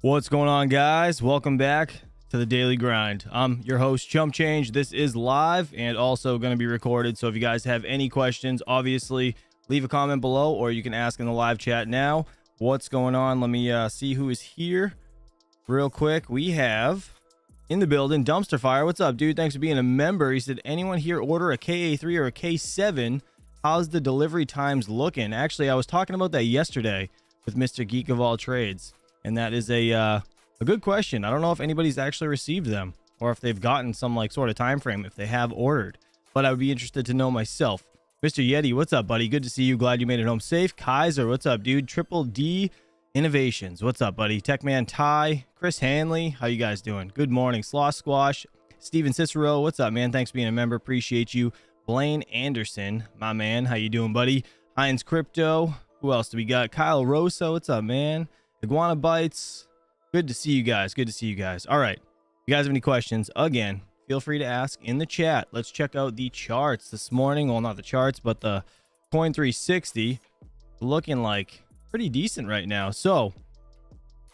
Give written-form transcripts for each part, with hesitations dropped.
What's going on, guys? Welcome back to the Daily Grind. I'm your host, Chump Change. This is live and also going to be recorded. So if you guys have any questions, obviously leave a comment below or you can ask in the live chat now. What's going on? Let me see who is here real quick. We have in the building Dumpster Fire. What's up, dude? Thanks for being a member. He said, anyone here order a KA3 or a K7? How's the delivery times looking? Actually, I was talking about that yesterday with Mr. Geek of All Trades. And that is a good question. I don't know if anybody's actually received them or if they've gotten some like sort of time frame if they have ordered, but I would be interested to know myself. Mr. Yeti, what's up, buddy? Good to see you. Glad you made it home safe. Kaiser, what's up, dude? Triple D Innovations, what's up, buddy? Techman Ty, Chris Hanley, how you guys doing? Good morning. Sloth Squash, Steven Cicero, what's up, man? Thanks for being a member. Appreciate you. Blaine Anderson, my man, how you doing, buddy? Heinz Crypto, who else do we got? Kyle Rosa, what's up, man? Iguana Bites, good to see you guys. Good to see you guys. All right, if you guys have any questions, again, feel free to ask in the chat. Let's check out the charts this morning. Well, not the charts, but the Coin 360 looking like pretty decent right now. So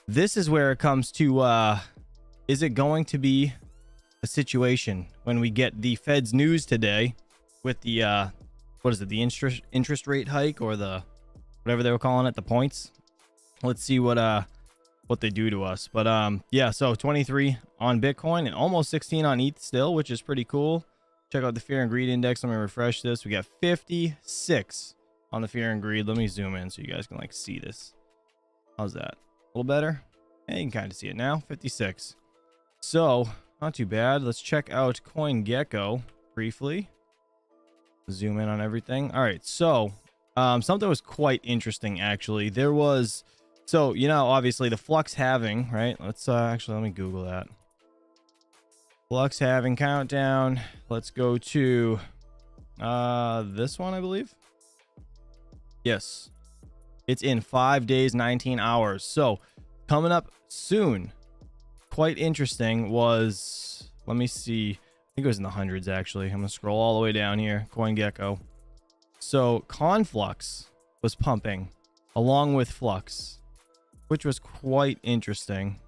this is where it comes to is it going to be a situation when we get the Fed's news today with the what is it, the interest rate hike, or the whatever they were calling it, the points? Let's see what they do to us. But yeah, so 23 on Bitcoin and almost 16 on ETH still, which is pretty cool. Check out the Fear and Greed Index. Let me refresh this. We got 56 on the Fear and Greed. Let me zoom in so you guys can like see this. How's that? A little better? Yeah, you can kind of see it now. 56. So not too bad. Let's check out CoinGecko briefly. Zoom in on everything. All right, so something was quite interesting actually. There was, so, you know, obviously the flux halving, right? Let's actually, let me Google that. Flux halving countdown. Let's go to this one, I believe. Yes. It's in 5 days, 19 hours. So coming up soon. Quite interesting was, let me see. I think it was in the hundreds actually. I'm going to scroll all the way down here. CoinGecko. So Conflux was pumping along with Flux, which was quite interesting.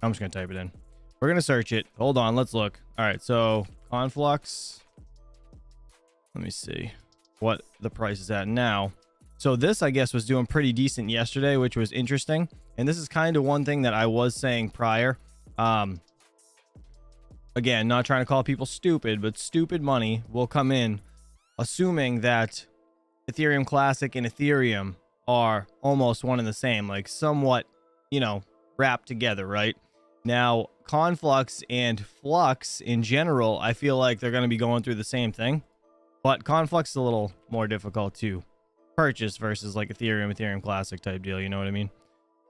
I'm just going to type it in. We're going to search it. Hold on. Let's look. All right. So Conflux. Let me see what the price is at now. So this, I guess, was doing pretty decent yesterday, which was interesting. And this is kind of one thing that I was saying prior. Again, not trying to call people stupid, but stupid money will come in assuming that Ethereum Classic and Ethereum are almost one and the same, like somewhat, you know, wrapped together, right? Now, Conflux and Flux in general, I feel like they're going to be going through the same thing, but Conflux is a little more difficult to purchase versus like Ethereum Classic type deal, you know what I mean?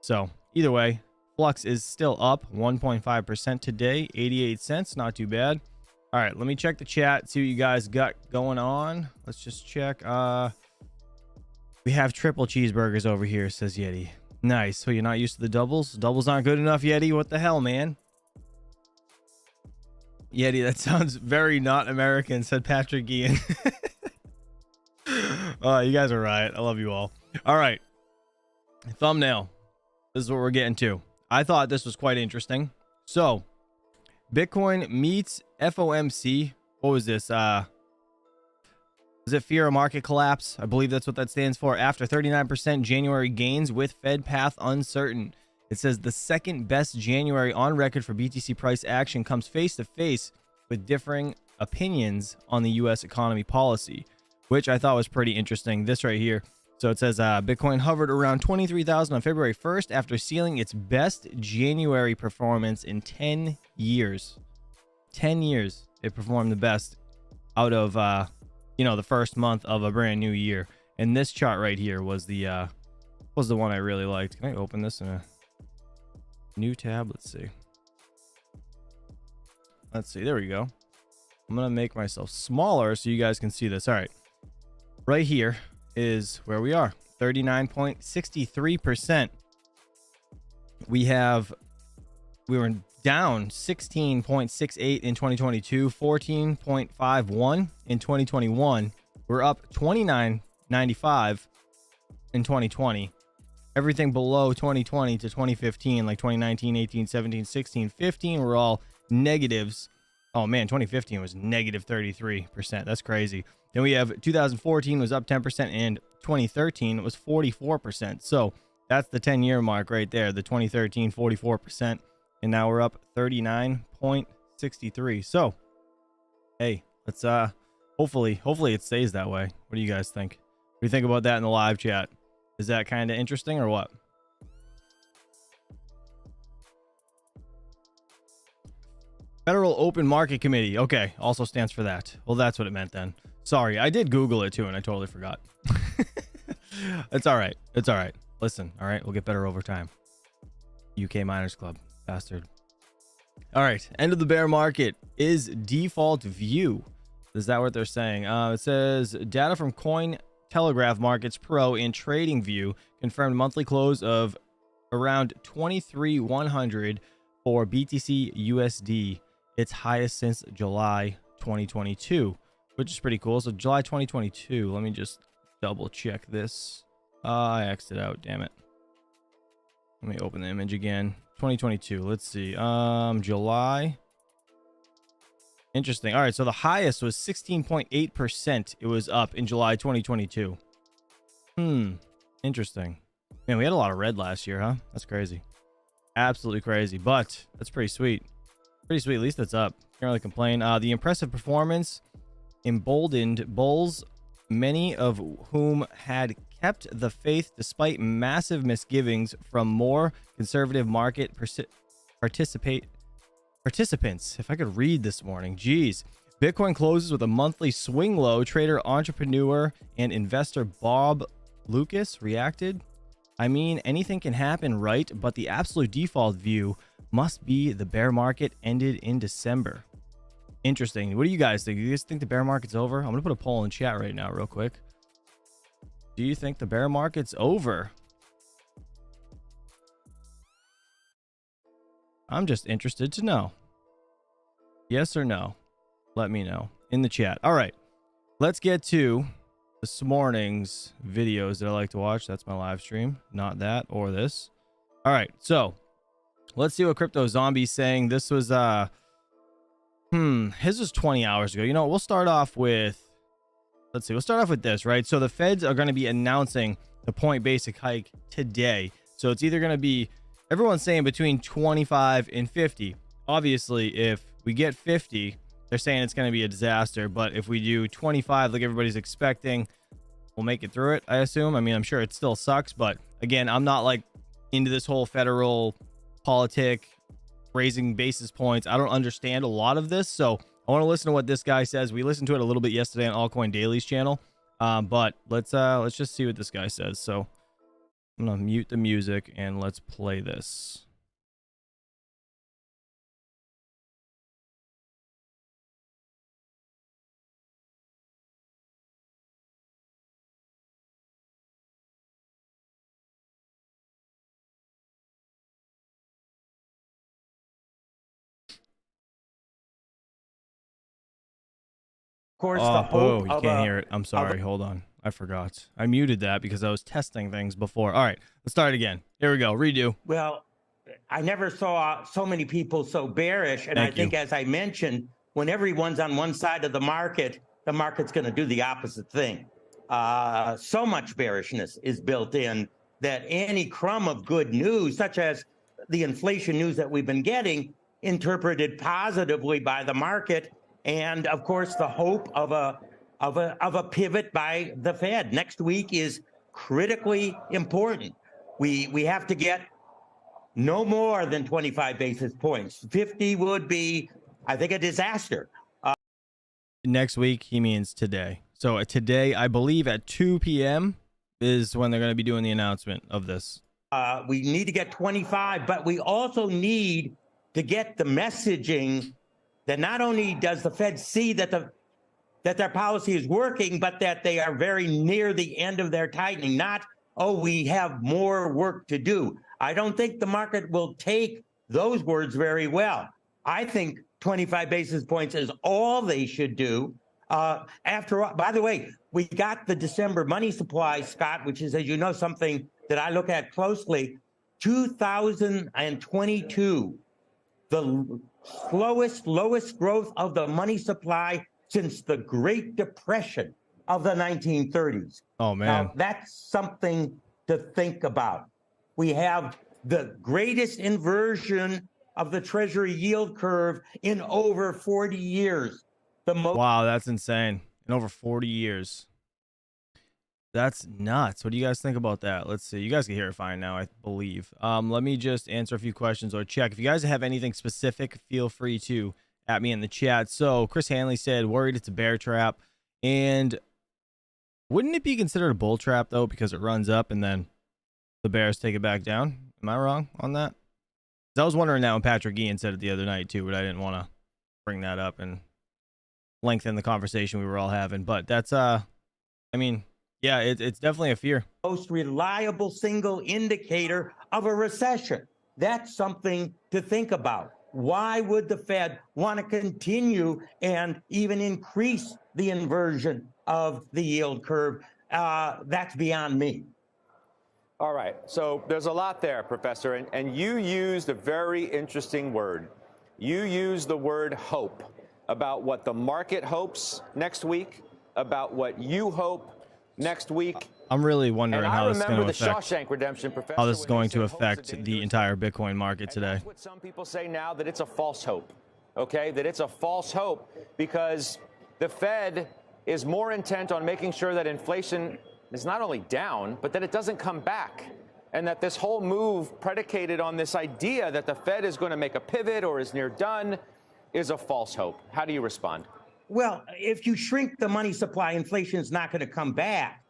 So either way, Flux is still up 1.5% today, 88 cents, not too bad. All right, let me check the chat, see what you guys got going on. Let's just check. We have triple cheeseburgers over here, says Yeti. Nice. So you're not used to the doubles? Doubles aren't good enough, Yeti? What the hell, man? Yeti, that sounds very not American, said Patrick Ian. You guys are right. I love you all. All right. Thumbnail. This is what we're getting to. I thought this was quite interesting. So, Bitcoin meets FOMC. What was this? Is it fear of market collapse? I believe that's what that stands for. After 39% January gains with Fed path uncertain. It says the second best January on record for BTC price action comes face to face with differing opinions on the U.S. economy policy, which I thought was pretty interesting. This right here. So it says Bitcoin hovered around 23,000 on February 1st after sealing its best January performance in 10 years. 10 years it performed the best out of you know, the first month of a brand new year. And this chart right here was the one I really liked. Can I open this in a new tab? Let's see. There we go. I'm gonna make myself smaller so you guys can see this. All right, right here is where we are. 39.63%. We were down 16.68 in 2022, 14.51 in 2021. We're up 29.95 in 2020, Everything below 2020 to 2015, like 2019, 18, 17, 16, 15 were all negatives. Oh man, 2015 was negative 33%. That's crazy. Then we have 2014 was up 10%, and 2013 was 44%. So that's the 10-year mark right there. The 2013 44%, and now we're up 39.63. So hey, let's hopefully it stays that way. What do you guys think? What do you think about that in the live chat? Is that kind of interesting or what? Federal Open Market Committee. Okay, also stands for that. Well, that's what it meant then. Sorry, I did Google it too, and I totally forgot. It's all right. It's all right. Listen, all right, we'll get better over time. UK Miners Club, bastard. All right, end of the bear market is default view. Is that what they're saying? It says data from Cointelegraph Markets Pro and TradingView confirmed monthly close of around 23,100 for BTC USD, its highest since July 2022, which is pretty cool. So July 2022, let me just double check this. I X'd it out, damn it. Let me open the image again. 2022, let's see. July. Interesting. All right, so the highest was 16.8%. It was up in July 2022. Interesting. Man, we had a lot of red last year, huh? That's crazy. Absolutely crazy, but that's pretty sweet. Pretty sweet. At least that's up. Can't really complain. The impressive performance emboldened bulls, many of whom had kept the faith despite massive misgivings from more conservative market participants. If I could read this morning, geez. Bitcoin closes with a monthly swing low. Trader, entrepreneur, and investor Bob Lucas reacted. I mean, anything can happen, right? But the absolute default view must be the bear market ended in December. Interesting. What do you guys think? Do you guys think the bear market's over? I'm going to put a poll in chat right now real quick. Do you think the bear market's over? I'm just interested to know. Yes or no? Let me know in the chat. All right. Let's get to this morning's videos that I like to watch. That's my live stream, not that or this. All right, so let's see what Crypto Zombie's saying. This was his was 20 hours ago. You know, we'll start off with, let's see, we'll start off with this, right? So the feds are going to be announcing the point basic hike today. So it's either going to be, everyone's saying between 25 and 50. Obviously, if we get 50, they're saying it's going to be a disaster, but if we do 25 like everybody's expecting, we'll make it through it, I assume. I mean, I'm sure it still sucks, but again, I'm not like into this whole federal politic raising basis points. I don't understand a lot of this, so I want to listen to what this guy says. We listened to it a little bit yesterday on Altcoin Daily's channel, but let's just see what this guy says. So I'm gonna mute the music and let's play this. Course, oh, the hope you can't hear it. I'm sorry. Hold on. I forgot. I muted that because I was testing things before. All right, let's start again. Here we go. Redo. Well, I never saw so many people so bearish. And I think, as I mentioned, when everyone's on one side of the market's going to do the opposite thing. So much bearishness is built in that any crumb of good news, such as the inflation news that we've been getting, interpreted positively by the market. And of course, the hope of a pivot by the Fed next week is critically important. We have to get no more than 25 basis points. 50 would be, I think, a disaster. Next week, he means today. So today, I believe at 2 p.m. is when they're going to be doing the announcement of this. We need to get 25, but we also need to get the messaging that not only does the Fed see that their policy is working, but that they are very near the end of their tightening, not, oh, we have more work to do. I don't think the market will take those words very well. I think 25 basis points is all they should do. After all, by the way, we got the December money supply, Scott, which is, as you know, something that I look at closely, 2022, the lowest growth of the money supply since the Great Depression of the 1930s. Oh, man. Now, that's something to think about. We have the greatest inversion of the Treasury yield curve in over 40 years. Wow, that's insane. In over 40 years. That's nuts. What do you guys think about that? Let's see. You guys can hear it fine now, I believe. Let me just answer a few questions or check. If you guys have anything specific, feel free to at me in the chat. So Chris Hanley said, worried it's a bear trap. And wouldn't it be considered a bull trap, though, because it runs up and then the bears take it back down? Am I wrong on that? I was wondering that when Patrick Ian said it the other night, too, but I didn't want to bring that up and lengthen the conversation we were all having. But that's, I mean, yeah, it's definitely a fear. Most reliable single indicator of a recession. That's something to think about. Why would the Fed want to continue and even increase the inversion of the yield curve? That's beyond me. All right, so there's a lot there, Professor, and you used a very interesting word. You used the word hope, about what the market hopes next week, about what you hope next week. I'm really wondering how this is going to affect Shawshank Redemption, Professor, how this is going to affect the entire Bitcoin market today. That's what some people say now, that it's a false hope, okay? That it's a false hope because the Fed is more intent on making sure that inflation is not only down, but that it doesn't come back. And that this whole move predicated on this idea that the Fed is going to make a pivot or is near done is a false hope. How do you respond? Well, if you shrink the money supply, inflation is not going to come back.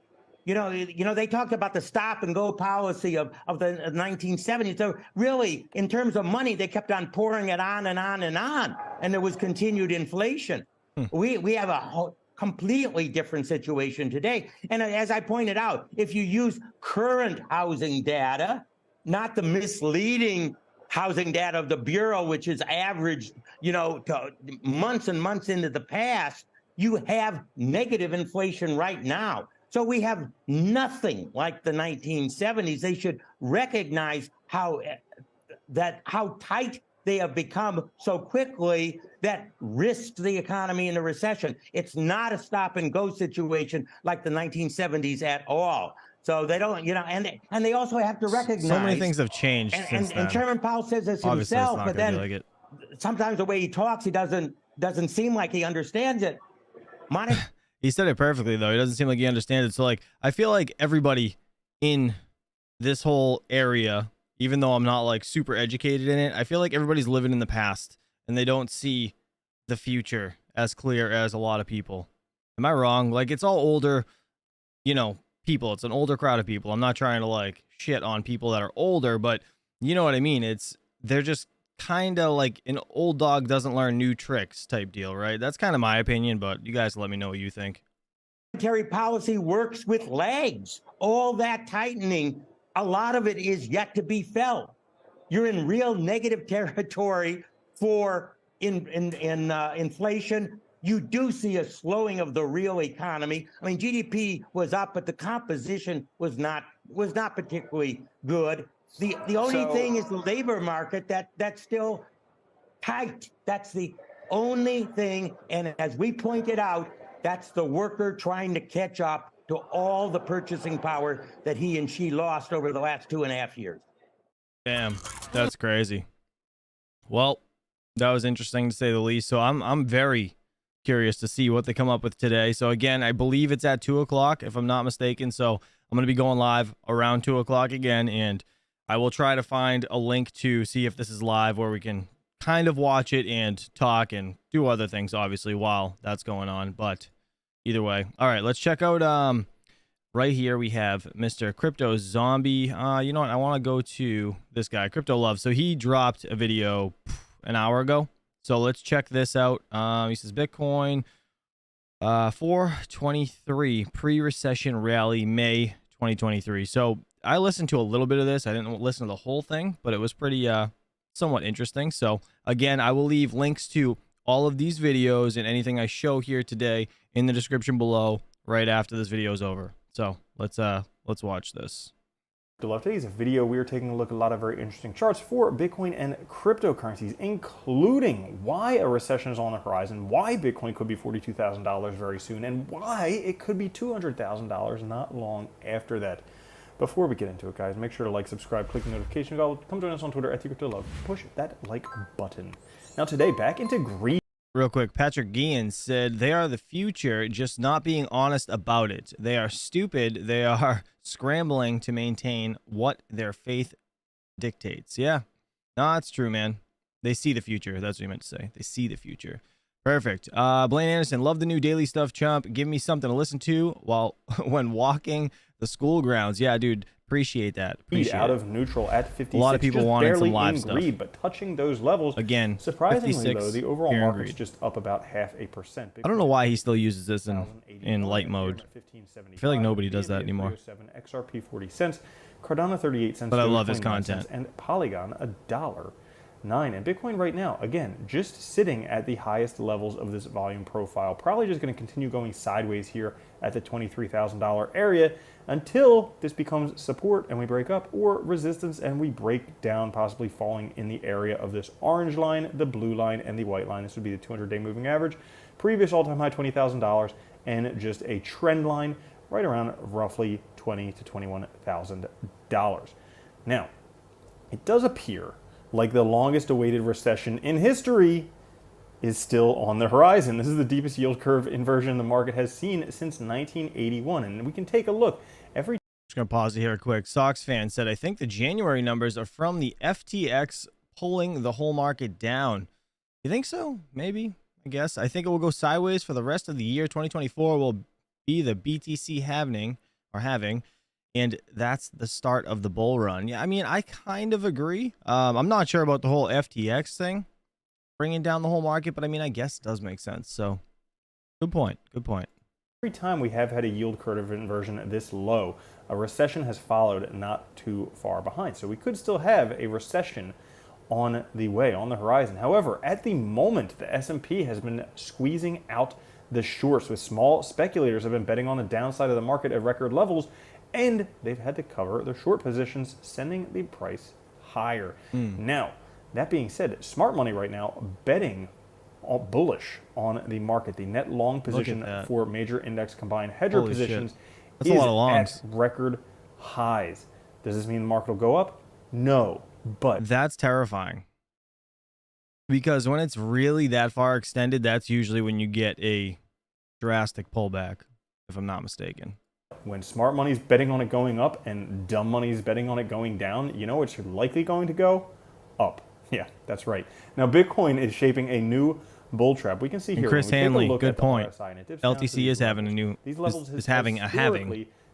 You know, they talked about the stop and go policy of the 1970s. So really, in terms of money, they kept on pouring it on and on and on, and there was continued inflation. We have a completely different situation today. And as I pointed out, if you use current housing data, not the misleading housing data of the Bureau, which is averaged, you know, to months and months into the past, you have negative inflation right now. So we have nothing like the 1970s. They should recognize how tight they have become so quickly that risks the economy in a recession. It's not a stop and go situation like the 1970s at all. So they don't, you know, and they also have to recognize so many things have changed since then. And Chairman Powell says this Obviously, himself, but then sometimes the way he talks, he doesn't seem like he understands it. He said it perfectly, though. He doesn't seem like he understands it. So, like, I feel like everybody in this whole area, even though I'm not like super educated in it, I feel like everybody's living in the past and they don't see the future as clear as a lot of people. Am I wrong? Like, it's all older, you know, people. It's an older crowd of people. I'm not trying to like shit on people that are older, but you know what I mean? They're just kind of like an old dog doesn't learn new tricks type deal, right? That's kind of my opinion, but you guys let me know what you think. Monetary policy works with lags. All that tightening, a lot of it is yet to be felt. You're in real negative territory for inflation. You do see a slowing of the real economy. I mean, GDP was up, but the composition was not particularly good. The only thing is the labor market that's still tight. That's the only thing. And as we pointed out, that's the worker trying to catch up to all the purchasing power that he and she lost over the last 2.5 years. Damn, that's crazy. Well, that was interesting to say the least. So I'm very curious to see what they come up with today. So again, I believe it's at 2 o'clock, if I'm not mistaken. So I'm going to be going live around 2 o'clock again, and I will try to find a link to see if this is live where we can kind of watch it and talk and do other things, obviously, while that's going on. But either way, all right, let's check out right here we have Mr. Crypto Zombie. You know what? I want to go to this guy, Crypto Love. So he dropped a video an hour ago. So let's check this out. He says Bitcoin 423 pre-recession rally May 2023. So I listened to a little bit of this. I didn't listen to the whole thing, but it was pretty somewhat interesting. So again, I will leave links to all of these videos and anything I show here today in the description below right after this video is over. So let's watch this. Today's video, we are taking a look at a lot of very interesting charts for Bitcoin and cryptocurrencies, including why a recession is on the horizon, why Bitcoin could be $42,000 very soon, and why it could be $200,000 not long after that. Before we get into it, guys, make sure to like, subscribe, click the notification bell. Come join us on Twitter at @TheCryptoLove. Push that like button. Now today, back into greed. Real quick, Patrick Guillen said they are the future, just not being honest about it. They are stupid. They are scrambling to maintain what their faith dictates. Yeah, no, it's true, man. They see the future. That's what you meant to say. They see the future. Perfect. Blaine Anderson, love the new daily stuff, chump. Give me something to listen to while when walking the school grounds. Yeah, dude. Appreciate that. Appreciate out it. of neutral at 56. A lot of people wanted some live stuff. Greed, but touching those levels Again, surprisingly though, the overall pure market's greed. just up about 0.5%. I don't know why he still uses this in light mode. I feel like nobody does that anymore. XRP 40 cents, Cardano 38 cents, But I love Dogecoin his 9 content. cents, and Polygon $1.09. And Bitcoin right now, again, just sitting at the highest levels of this volume profile. Probably just going to continue going sideways here at the $23,000 area until this becomes support and we break up, or resistance and we break down, possibly falling in the area of this orange line, the blue line, and the white line. This would be the 200-day moving average. Previous all-time high $20,000, and just a trend line right around roughly $20,000 to $21,000. Now, it does appear like the longest awaited recession in history is still on the horizon. This is the deepest yield curve inversion the market has seen since 1981. And we can take a look. Just going to pause it here quick. Sox fan said, I think the January numbers are from the FTX pulling the whole market down. You think so? Maybe, I guess. I think it will go sideways for the rest of the year. 2024 will be the BTC having, and that's the start of the bull run. Yeah, I mean, I kind of agree. I'm not sure about the whole FTX thing, bringing down the whole market, but I mean, I guess it does make sense. So good point. Good point. Every time we have had a yield curve inversion this low, a recession has followed not too far behind. So we could still have a recession on the way, on the horizon. However, at the moment, the S&P has been squeezing out the shorts, with small speculators have been betting on the downside of the market at record levels, and they've had to cover their short positions, sending the price higher. Now, that being said, smart money right now betting bullish on the market. The net long position for major index combined hedger positions is a lot of longs at record highs. Does this mean the market will go up? No, but that's terrifying, because when it's really that far extended, that's usually when you get a drastic pullback, if I'm not mistaken. When smart money's betting on it going up and dumb money's betting on it going down, you know it's likely going to go up. Yeah, that's right. Now, Bitcoin is shaping a new bull trap. We can see and here. Chris Hanley, good point. LTC is having a new, is having a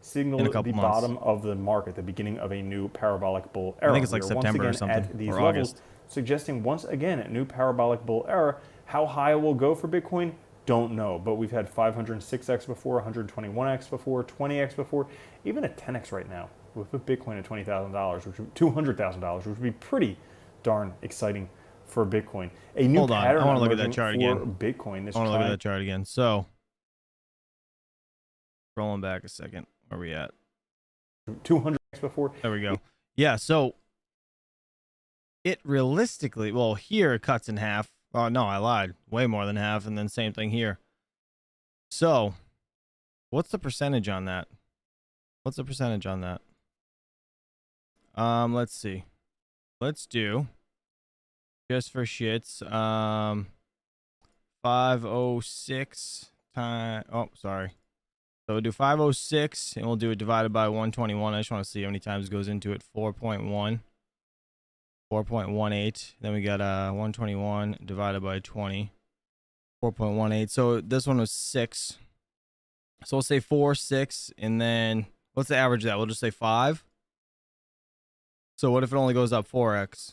signaled in a couple the months. Bottom of the market, the beginning of a new parabolic bull era. I think it's like September or something, at these or levels, August. suggesting once again a new parabolic bull era. How high it will go for Bitcoin, don't know. But we've had 506x before, 121x before, 20x before, even a 10x right now with Bitcoin at $20,000, which $200,000, which would be pretty darn exciting for Bitcoin. A new pattern. I want to look at that chart again. Bitcoin. I want to look at that chart again. So, rolling back a second. Where are we at? 200x before. There we go. Yeah. So it realistically, well, here it cuts in half. Oh no, I lied. Way more than half, and then same thing here. So, what's the percentage on that? What's the percentage on that? Let's see. Let's do, just for shits, 506 times, oh, sorry. So we'll do 506, and we'll do it divided by 121. I just want to see how many times it goes into it. 4.1, 4.18. Then we got 121 divided by 20, 4.18. So this one was 6. So we'll say 4, 6, and then what's the average of that? We'll just say 5. So what if it only goes up 4x?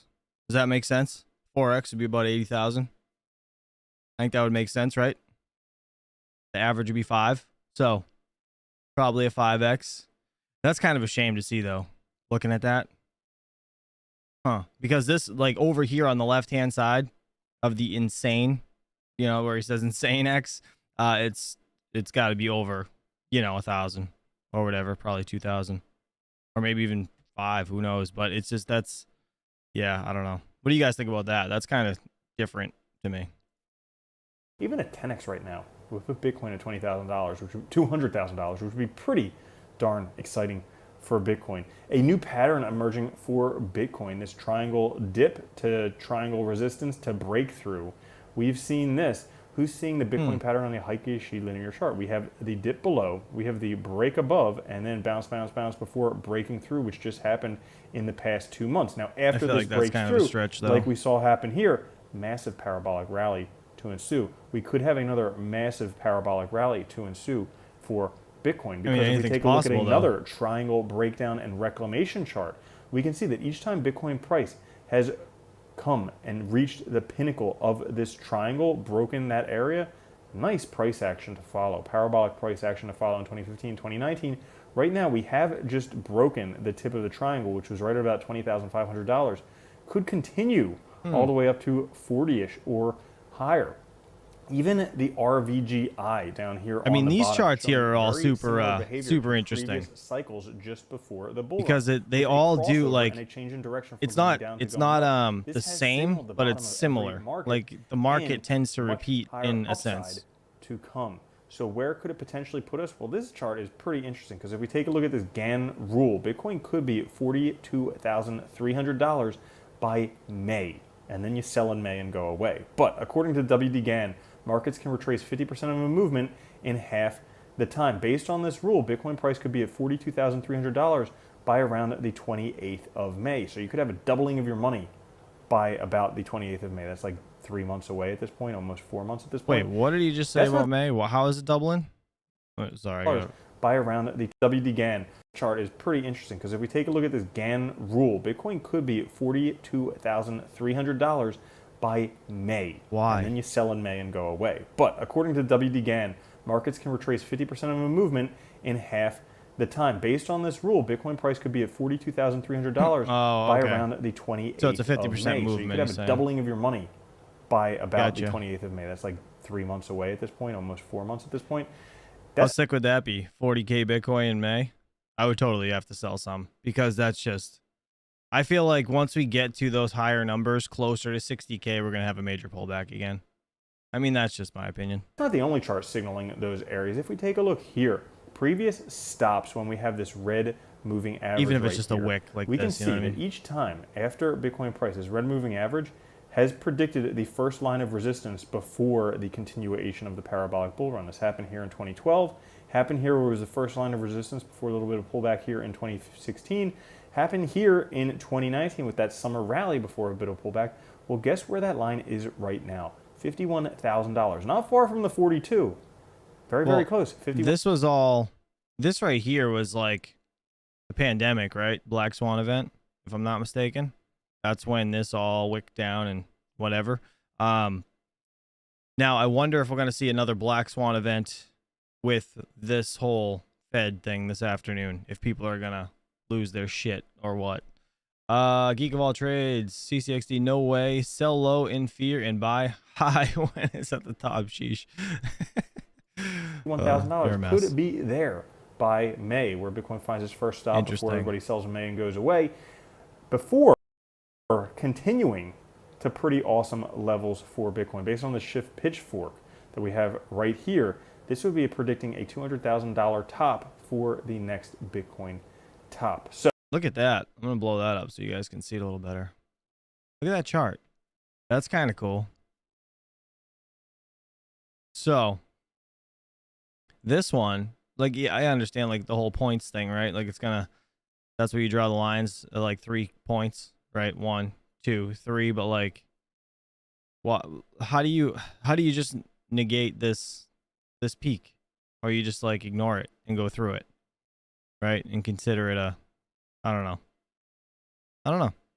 Does that make sense? 4x would be about 80,000. I think that would make sense, right? The average would be 5. So probably a 5x. That's kind of a shame to see, though, looking at that. Because this, like, over here on the left-hand side of the insane, you know, where he says insane X, it's got to be over, you know, 1,000 or whatever, probably 2,000, or maybe even 5, who knows? But it's just, that's, yeah, I don't know. What do you guys think about that? That's kind of different to me. Even a 10x right now with a Bitcoin at $20,000, which $200,000, which would be pretty darn exciting for Bitcoin. A new pattern emerging for Bitcoin, this triangle dip to triangle resistance to breakthrough. We've seen this. Who's seeing the Bitcoin pattern on the Heikishi linear chart? We have the dip below, we have the break above, and then bounce, bounce, bounce before breaking through, which just happened in the past 2 months. Now, after this breakthrough, like we saw happen here, massive parabolic rally to ensue. We could have another massive parabolic rally to ensue for Bitcoin, because if we take a look at another triangle breakdown and reclamation chart, we can see that each time Bitcoin price has come and reached the pinnacle of this triangle, broken that area, nice price action to follow, parabolic price action to follow in 2015, 2019. Right now we have just broken the tip of the triangle, which was right at about $20,500, could continue all the way up to 40-ish or higher. Even the RVGI down here. I mean, these charts here are all super interesting. Cycles just before the bull because they all do like a change in direction. It's not the same, but it's similar. Like the market tends to repeat in a sense. To come. So where could it potentially put us? Well, this chart is pretty interesting because if we take a look at this Gann rule, Bitcoin could be $42,300 by May, and then you sell in May and go away. But according to WD Gann, markets can retrace 50% of a movement in half the time. Based on this rule, Bitcoin price could be at $42,300 by around the 28th of May. So you could have a doubling of your money by about the 28th of May. That's like 3 months away at this point, almost 4 months at this point. Wait, what did you just say about May? Well, how is it doubling? Sorry. By around the WD Gann chart is pretty interesting because if we take a look at this Gann rule, Bitcoin could be at $42,300 by May. Why? And then you sell in May and go away. But according to WD Gann, markets can retrace 50% of a movement in half the time. Based on this rule, Bitcoin price could be at $42,300 by around the 28th So it's a 50% movement. So you could have a doubling of your money by about the 28th of May. That's like 3 months away at this point, almost 4 months at this point. How sick would that be? 40K Bitcoin in May? I would totally have to sell some because that's just... I feel like once we get to those higher numbers, closer to 60K, we're going to have a major pullback again. I mean, that's just my opinion. It's not the only chart signaling those areas. If we take a look here, previous stops when we have this red moving average, even if it's just a wick like we this, can see that each time after Bitcoin price's red moving average has predicted the first line of resistance before the continuation of the parabolic bull run. This happened here in 2012, happened here where it was the first line of resistance before a little bit of pullback here in 2016, happened here in 2019 with that summer rally before a bit of pullback. Well, guess where that line is right now? $51,000. Not far from the 42. Very, very close. This was all, this right here was like the pandemic, right? Black Swan event, if I'm not mistaken. That's when this all wicked down and whatever. Now, I wonder if we're going to see another Black Swan event with this whole Fed thing this afternoon. If people are going to lose their shit or what. Geek of all trades, CCXD, no way. Sell low in fear and buy high when it's at the top. Sheesh. $1,000 could it be there by May, where Bitcoin finds its first stop before everybody sells in May and goes away, before continuing to pretty awesome levels for Bitcoin. Based on the shift pitchfork that we have right here, this would be predicting a $200,000 top for the next Bitcoin top. So look at that. I'm going to blow that up so you guys can see it a little better. Look at that chart. That's kind of cool. So this one, like, yeah, I understand like the whole points thing, right? Like it's gonna, that's where you draw the lines at like 3 points, right? 1, 2, 3. But like, what? How do you just negate this peak, or you just like ignore it and go through it, right? And consider it a, I don't know.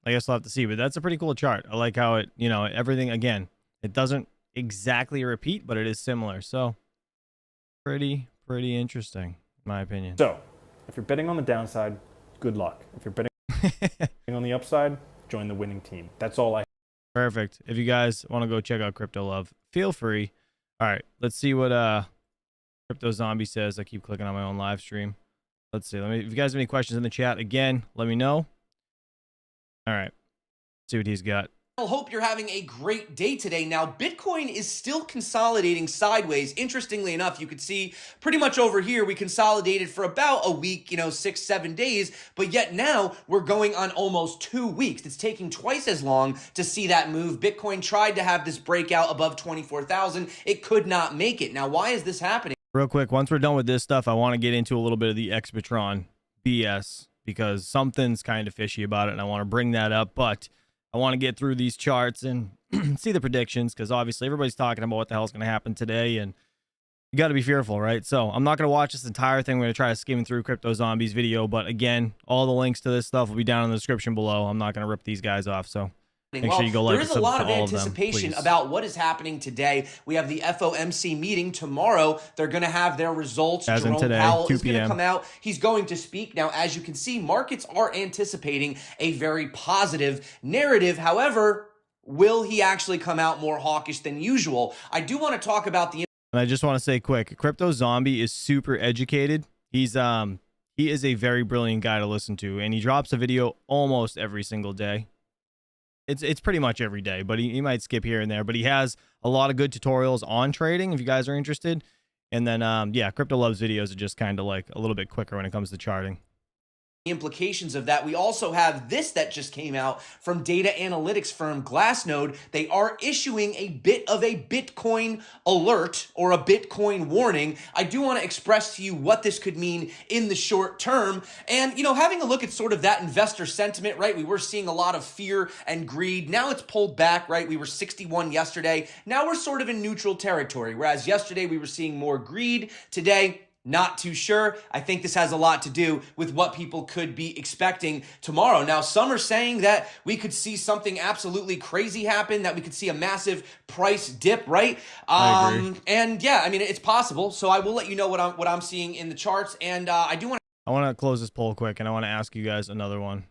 I guess we'll have to see, but that's a pretty cool chart. I like how it, you know, everything, again, it doesn't exactly repeat, but it is similar. So pretty interesting, in my opinion. So if you're betting on the downside, good luck. If you're betting on the upside, join the winning team. That's all I have. Perfect. If you guys want to go check out Crypto Love, feel free. All right, let's see what Crypto Zombie says. I keep clicking on my own live stream. Let's see. If you guys have any questions in the chat, again, let me know. All right. See what he's got. I hope you're having a great day today. Now, Bitcoin is still consolidating sideways. Interestingly enough, you could see pretty much over here, we consolidated for about a week, 6-7 days, but yet now we're going on almost 2 weeks. It's taking twice as long to see that move. Bitcoin tried to have this breakout above 24,000. It could not make it. Now, why is this happening? Real quick, once we're done with this stuff, I want to get into a little bit of the Expatron BS because something's kind of fishy about it, and I want to bring that up, but I want to get through these charts and see the predictions because obviously everybody's talking about what the hell's going to happen today, and you got to be fearful, right? So I'm not going to watch this entire thing. We're going to try to skim through Crypto Zombies video, but again, all the links to this stuff will be down in the description below. I'm not going to rip these guys off, so make sure you go like there is a lot of anticipation about what is happening today. We have the FOMC meeting tomorrow. They're going to have their results. As in Jerome today, Powell 2 is going to p.m. come out. He's going to speak. Now, as you can see, markets are anticipating a very positive narrative. However, will he actually come out more hawkish than usual? I do want to talk about the... And I just want to say quick, Crypto Zombie is super educated. He is a very brilliant guy to listen to, and he drops a video almost every single day. It's pretty much every day, but he might skip here and there. But he has a lot of good tutorials on trading if you guys are interested. And then, yeah, Crypto Loves videos are just kind of like a little bit quicker when it comes to charting. Implications of that. We also have this that just came out from data analytics firm Glassnode. They are issuing a bit of a Bitcoin alert or a Bitcoin warning. I do want to express to you what this could mean in the short term. And, having a look at sort of that investor sentiment, right? We were seeing a lot of fear and greed. Now it's pulled back, right? We were 61 yesterday. Now we're sort of in neutral territory. Whereas yesterday we were seeing more greed. Today, not too sure. I think this has a lot to do with what people could be expecting tomorrow. Now, some are saying that we could see something absolutely crazy happen, that we could see a massive price dip, right? I agree. And yeah, I mean, it's possible. So I will let you know what I'm seeing in the charts. And I want to close this poll quick, and I want to ask you guys another one.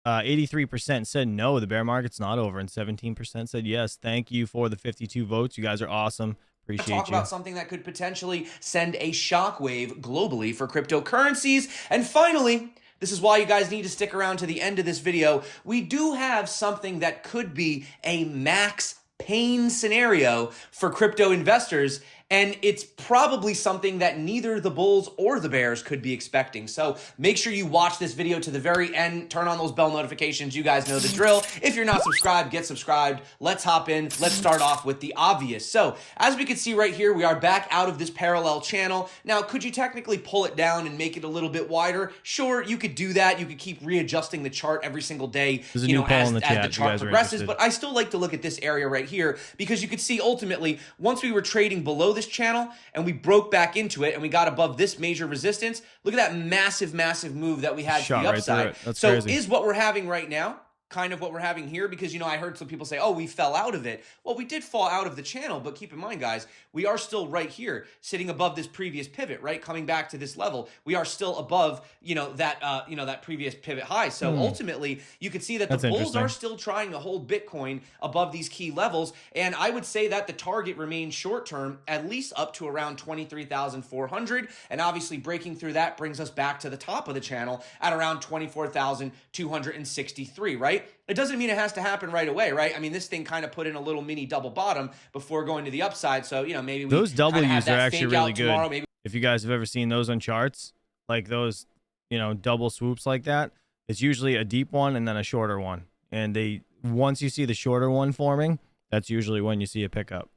83% said no, the bear market's not over, and 17% said yes. Thank you for the 52 votes. You guys are awesome. Appreciate talk about something that could potentially send a shockwave globally for cryptocurrencies. And finally, this is why you guys need to stick around to the end of this video. We do have something that could be a max pain scenario for crypto investors. And it's probably something that neither the bulls or the bears could be expecting. So make sure you watch this video to the very end. Turn on those bell notifications. You guys know the drill. If you're not subscribed, get subscribed. Let's hop in. Let's start off with the obvious. So as we can see right here, we are back out of this parallel channel. Now, could you technically pull it down and make it a little bit wider? Sure, you could do that. You could keep readjusting the chart every single day, as the chart progresses. But I still like to look at this area right here because you could see ultimately, once we were trading below this channel and we broke back into it and we got above this major resistance, look at that massive move that we had to the upside. So crazy. Is what we're having right now kind of what we're having here? Because, I heard some people say, oh, we fell out of it. Well, we did fall out of the channel, but keep in mind, guys, we are still right here, sitting above this previous pivot, right? Coming back to this level, we are still above, that previous pivot high. So ultimately, you can see that the bulls are still trying to hold Bitcoin above these key levels. And I would say that the target remains short term, at least up to around 23,400. And obviously breaking through that brings us back to the top of the channel at around 24,263, right? It doesn't mean it has to happen right away, right? I mean, this thing kind of put in a little mini double bottom before going to the upside. So, maybe those W's are actually really good. Tomorrow, maybe. If you guys have ever seen those on charts, like those, double swoops like that, it's usually a deep one and then a shorter one. And once you see the shorter one forming, that's usually when you see a pickup.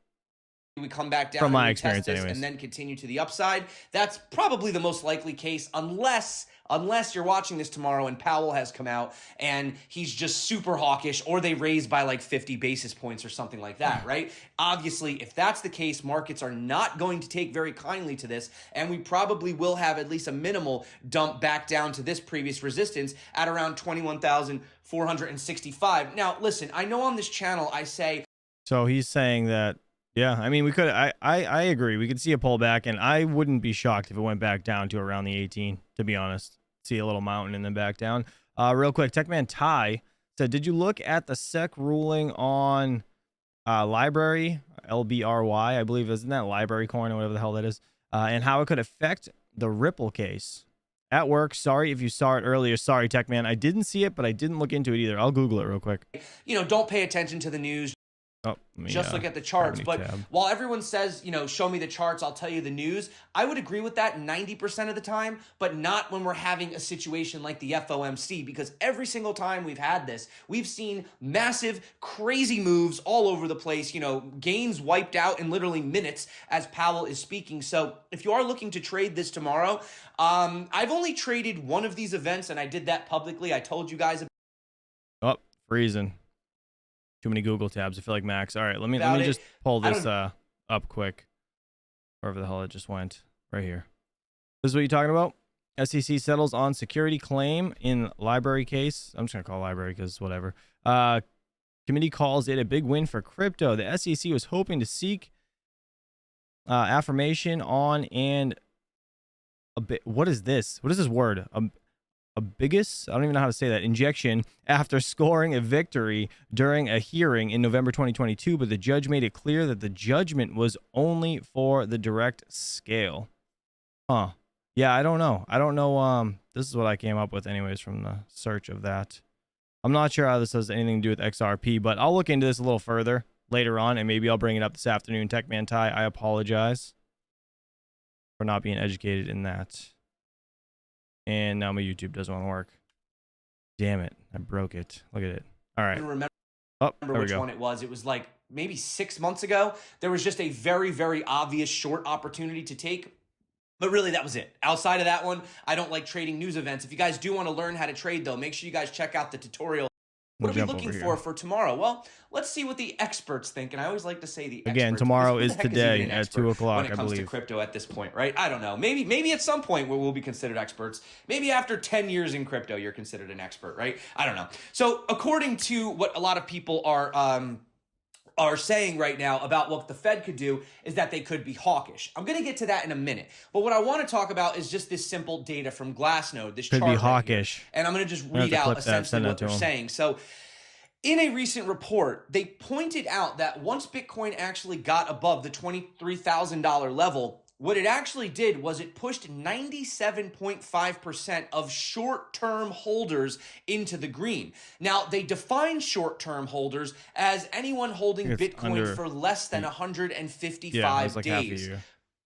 We come back down from my experience anyways, and then continue to the upside. That's probably the most likely case, unless you're watching this tomorrow and Powell has come out and he's just super hawkish, or they raise by like 50 basis points or something like that, right? Obviously, if that's the case, markets are not going to take very kindly to this, and we probably will have at least a minimal dump back down to this previous resistance at around 21,465. Now, listen, I know on this channel I say... So he's saying that, yeah, I mean, we could, I agree. We could see a pullback, and I wouldn't be shocked if it went back down to around the 18, to be honest. See a little mountain and then back down. Real quick, Techman Ty said, did you look at the SEC ruling on library, LBRY, I believe, isn't that library coin or whatever the hell that is, and how it could affect the Ripple case? At work. Sorry if you saw it earlier. Sorry, Tech Man. I didn't see it, but I didn't look into it either. I'll Google it real quick. You know, don't pay attention to the news. Oh, Just look at the charts. But while everyone says, you know, show me the charts, I'll tell you the news, I would agree with that 90% of the time, but not when we're having a situation like the FOMC, because every single time we've had this, we've seen massive, crazy moves all over the place, you know, gains wiped out in literally minutes as Powell is speaking. So if you are looking to trade this tomorrow, I've only traded one of these events, and I did that publicly. I told you guys. Oh, freezing. Too many Google tabs. I feel like Max. All right, let me just pull this up quick. Wherever the hell it just went. Right here. This is what you're talking about? SEC settles on security claim in library case. I'm just going to call it library because whatever. Committee calls it a big win for crypto. The SEC was hoping to seek affirmation on and a bit. What is this? What is this word? A biggest, I don't even know how to say that, injection after scoring a victory during a hearing in November 2022, but the judge made it clear that the judgment was only for the direct scale. Huh. Yeah, I don't know. This is what I came up with anyways from the search of that. I'm not sure how this has anything to do with XRP, but I'll look into this a little further later on, and maybe I'll bring it up this afternoon. Techman Ty, I apologize for not being educated in that. And now my YouTube doesn't want to work. Damn it. I broke it. Look at it. All right. Remember which one it was. It was like maybe 6 months ago. There was just a very, very obvious short opportunity to take. But really, that was it. Outside of that one, I don't like trading news events. If you guys do want to learn how to trade, though, make sure you guys check out the tutorial. What are we looking for tomorrow? Well, let's see what the experts think. And I always like to say the experts. Again, tomorrow is today at 2 o'clock, when it comes to crypto at this point, right? I don't know. Maybe at some point we'll be considered experts. Maybe after 10 years in crypto, you're considered an expert, right? I don't know. So according to what a lot of people are saying right now about what the Fed could do is that they could be hawkish. I'm going to get to that in a minute. But what I want to talk about is just this simple data from Glassnode, this chart could be hawkish. And I'm going to just read out essentially what they're saying. So in a recent report, they pointed out that once Bitcoin actually got above the $23,000 level, what it actually did was it pushed 97.5% of short-term holders into the green. Now, they define short-term holders as anyone holding Bitcoin for less than 155 days.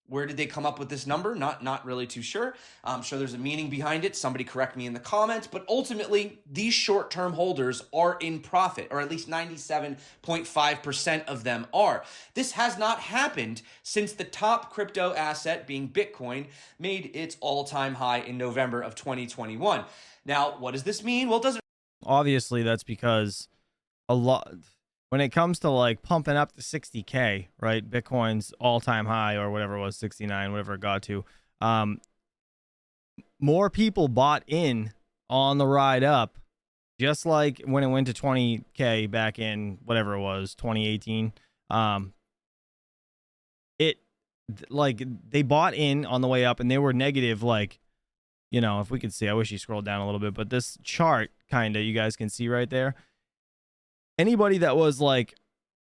Where did they come up with this number? Not really too sure. I'm sure there's a meaning behind it. Somebody correct me in the comments. But ultimately, these short-term holders are in profit, or at least 97.5% of them are. This has not happened since the top crypto asset, being Bitcoin, made its all-time high in November of 2021. Now, what does this mean? Well, it doesn't. Obviously, that's because a lot. When it comes to like pumping up to 60K, right? Bitcoin's all-time high or whatever it was, 69, whatever it got to. More people bought in on the ride up, just like when it went to 20K back in whatever it was, 2018. They bought in on the way up and they were negative, like, you know, if we could see, I wish you scrolled down a little bit, but this chart kind of, you guys can see right there. Anybody that was like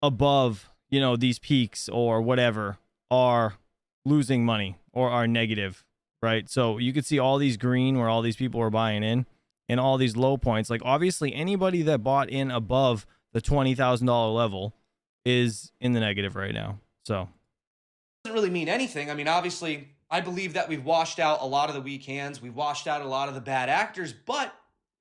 above, you know, these peaks or whatever are losing money or are negative, right? So you could see all these green where all these people were buying in and all these low points. Like obviously anybody that bought in above the $20,000 level is in the negative right now. So doesn't really mean anything. I mean, obviously I believe that we've washed out a lot of the weak hands. We've washed out a lot of the bad actors, but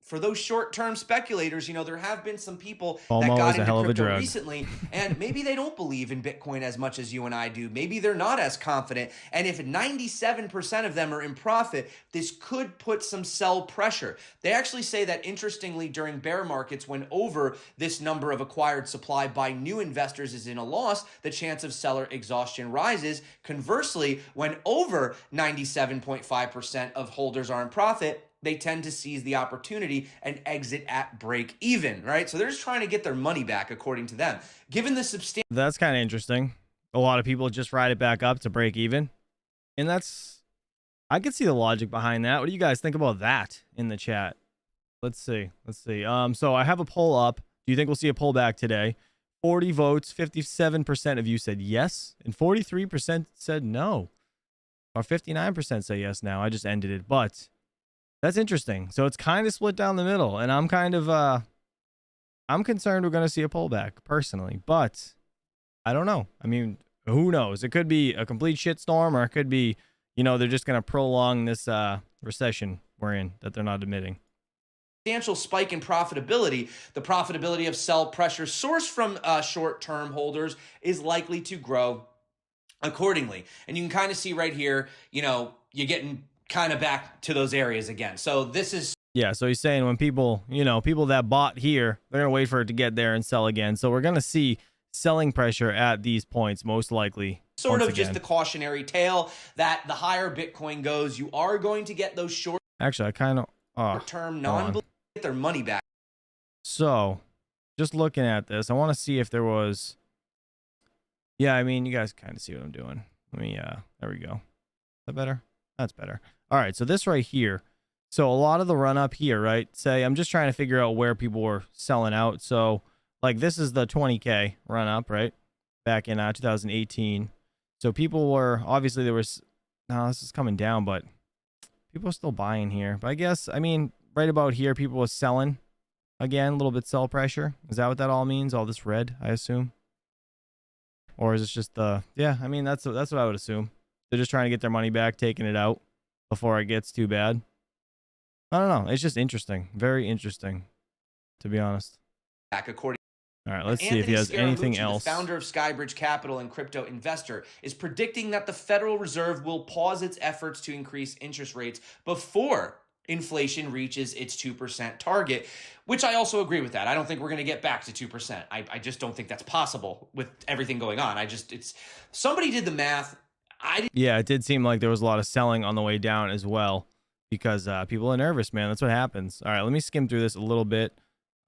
for those short-term speculators, you know, there have been some people that got into crypto recently, and maybe they don't believe in Bitcoin as much as you and I do. Maybe they're not as confident. And if 97% of them are in profit, this could put some sell pressure. They actually say that, interestingly, during bear markets, when over this number of acquired supply by new investors is in a loss, the chance of seller exhaustion rises. Conversely, when over 97.5% of holders are in profit, they tend to seize the opportunity and exit at break even, right? So they're just trying to get their money back, according to them. Given the substantial... That's kind of interesting. A lot of people just ride it back up to break even. And that's... I could see the logic behind that. What do you guys think about that in the chat? Let's see. So I have a poll up. Do you think we'll see a pullback today? 40 votes, 57% of you said yes, and 43% said no. Or 59% say yes now. I just ended it, but... That's interesting. So it's kind of split down the middle, and I'm kind of I'm concerned we're going to see a pullback personally, but I don't know. I mean, who knows? It could be a complete shitstorm, or it could be, you know, they're just going to prolong this recession we're in that they're not admitting. Substantial spike in profitability. The profitability of sell pressure sourced from short-term holders is likely to grow accordingly. And you can kind of see right here, you know, you're getting kind of back to those areas again. So this is, yeah, so he's saying when people, you know, people that bought here, they're going to wait for it to get there and sell again. So we're going to see selling pressure at these points, most likely. sort of just the cautionary tale that the higher Bitcoin goes, you are going to get those short Actually, I kind of term non-believers get their money back. So just looking at this, I want to see if there was, yeah, I mean, you guys kind of see what I'm doing. Let me, there we go. Is that better? That's better. All right, so this right here. So a lot of the run up here, right? Say, I'm just trying to figure out where people were selling out. So like this is the 20K run up, right? Back in 2018. So people were, obviously there was, now this is coming down, but people are still buying here. But I guess, I mean, right about here, people were selling again, a little bit sell pressure. Is that what that all means? All this red, I assume? Or is it just the, yeah, I mean, that's what I would assume. They're just trying to get their money back, taking it out before it gets too bad. I don't know. It's just interesting. Very interesting, to be honest. According all right, let's see if he has anything else. The founder of Skybridge Capital and crypto investor is predicting that the Federal Reserve will pause its efforts to increase interest rates before inflation reaches its 2% target, which I also agree with that. I don't think we're going to get back to 2%. I just don't think that's possible with everything going on. Somebody did the math. Yeah, it did seem like there was a lot of selling on the way down as well because people are nervous, man. That's what happens. All right, let me skim through this a little bit.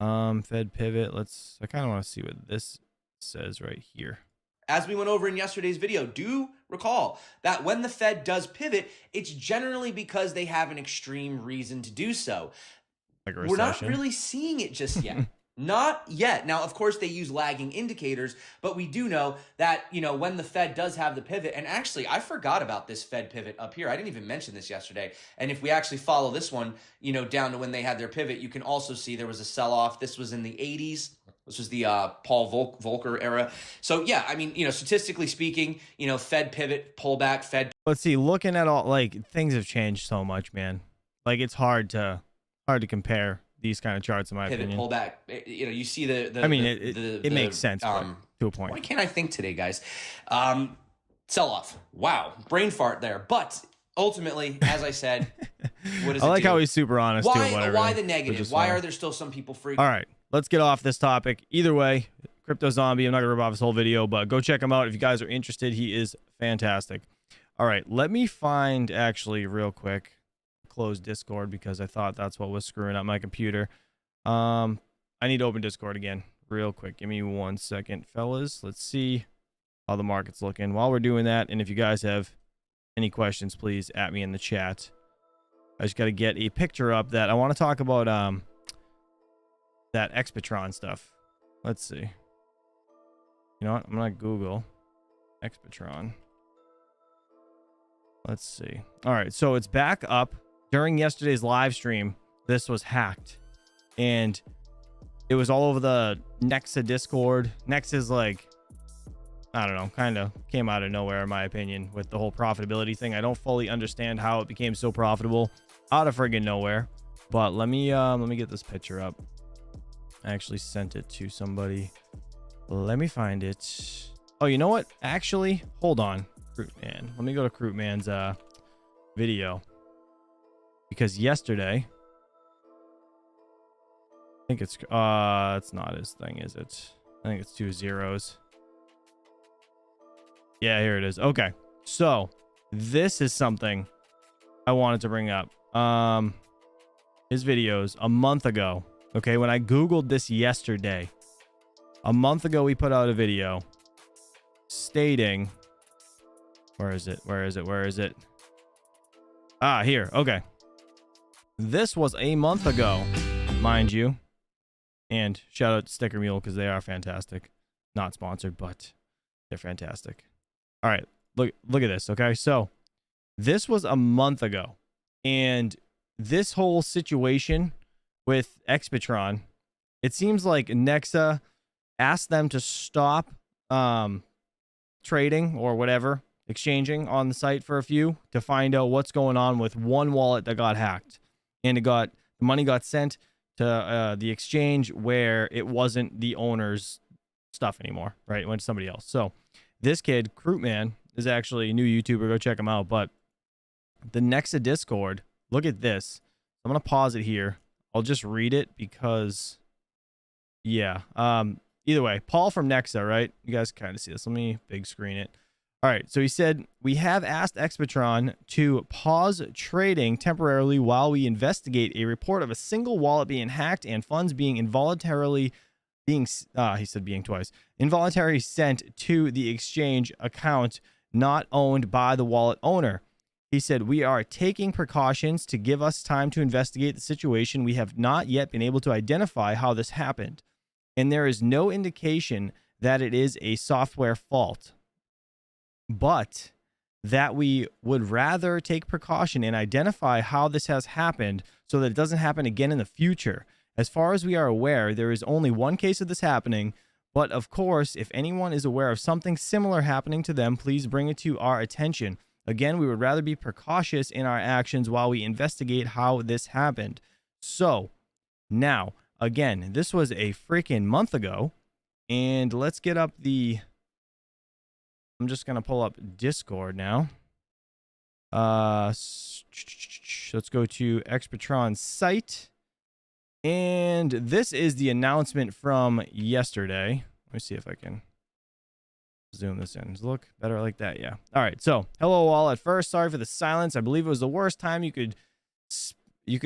Fed pivot. I kind of want to see what this says right here. As we went over in yesterday's video, do recall that when the Fed does pivot, it's generally because they have an extreme reason to do so. Like a recession. We're not really seeing it just yet. Not yet. Now, of course, they use lagging indicators, but we do know that, you know, when the Fed does have the pivot, and actually, I forgot about this Fed pivot up here. I didn't even mention this yesterday. And if we actually follow this one, you know, down to when they had their pivot, you can also see there was a sell-off. This was in the 80s. This was the Paul Volcker era. So, yeah, I mean, you know, statistically speaking, you know, Fed pivot, pullback, Fed. Let's see, looking at all, like, things have changed so much, man. Like, it's hard to compare these kind of charts, in my opinion. Pullback, you know, you see the I mean, it makes sense to a point. Why can't I think today, guys? Sell off. Wow, brain fart there. But ultimately, as I said, what is I like how he's super honest too. Whatever. Why the negative? Why are there still some people freaking? All right, let's get off this topic. Either way, Crypto Zombie. I'm not gonna rip off his whole video, but go check him out if you guys are interested. He is fantastic. All right, let me find actually real quick. Close Discord because I thought that's what was screwing up my computer. I need to open Discord again real quick. Give me 1 second, fellas. Let's see how the market's looking while we're doing that. And if you guys have any questions, please at me in the chat. I just got to get a picture up that I want to talk about that Expatron stuff. Let's see. You know what? I'm gonna Google Expatron. Let's see. All right, so it's back up. During yesterday's live stream, this was hacked, and it was all over the Nexa Discord. Nexa's like, I don't know, kind of came out of nowhere, in my opinion, with the whole profitability thing. I don't fully understand how it became so profitable out of friggin' nowhere. But let me get this picture up. I actually sent it to somebody. Let me find it. Oh, you know what? Actually, hold on, Crootman. Let me go to Crootman's video. Because yesterday, I think it's not his thing, is it? I think it's 2 zeros. Yeah, here it is. Okay, so this is something I wanted to bring up. His videos a month ago. Okay, when I Googled this yesterday, a month ago we put out a video stating, where is it? Ah, here. Okay. This was a month ago, mind you. And shout out to Sticker Mule because they are fantastic. Not sponsored, but they're fantastic. All right, look at this, okay? So this was a month ago. And this whole situation with Expatron, it seems like Nexa asked them to stop trading or whatever, exchanging on the site for a few to find out what's going on with one wallet that got hacked. And the money got sent to the exchange where it wasn't the owner's stuff anymore, right? It went to somebody else. So this kid, Crootman, is actually a new YouTuber. Go check him out. But the Nexa Discord, look at this. I'm going to pause it here. I'll just read it because, yeah. Either way, Paul from Nexa, right? You guys kind of see this. Let me big screen it. All right. So he said, we have asked Expatron to pause trading temporarily while we investigate a report of a single wallet being hacked and funds being involuntarily he said being twice, involuntarily sent to the exchange account not owned by the wallet owner. He said, we are taking precautions to give us time to investigate the situation. We have not yet been able to identify how this happened, and there is no indication that it is a software fault, but that we would rather take precaution and identify how this has happened so that it doesn't happen again in the future. As far as we are aware, there is only one case of this happening, but of course, if anyone is aware of something similar happening to them, please bring it to our attention. Again, we would rather be precautious in our actions while we investigate how this happened. So, now, again, this was a freaking month ago, and let's get up I'm just going to pull up Discord now. Let's go to Expatron's site. And this is the announcement from yesterday. Let me see if I can zoom this in. Does it look better like that? Yeah. All right. So, hello all. At first, sorry for the silence. I believe it was the worst time you could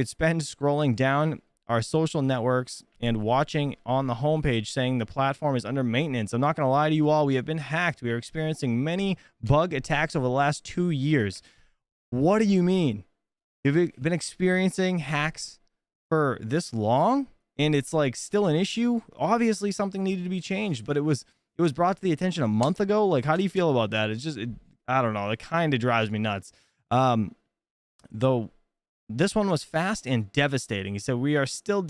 spend scrolling down our social networks and watching on the homepage saying the platform is under maintenance. I'm not going to lie to you all. We have been hacked. We are experiencing many bug attacks over the last 2 years. What do you mean? You've been experiencing hacks for this long and it's like still an issue? Obviously something needed to be changed, but it was brought to the attention a month ago. Like, how do you feel about that? It's just, I don't know. It kind of drives me nuts. Though this one was fast and devastating. He said, we are still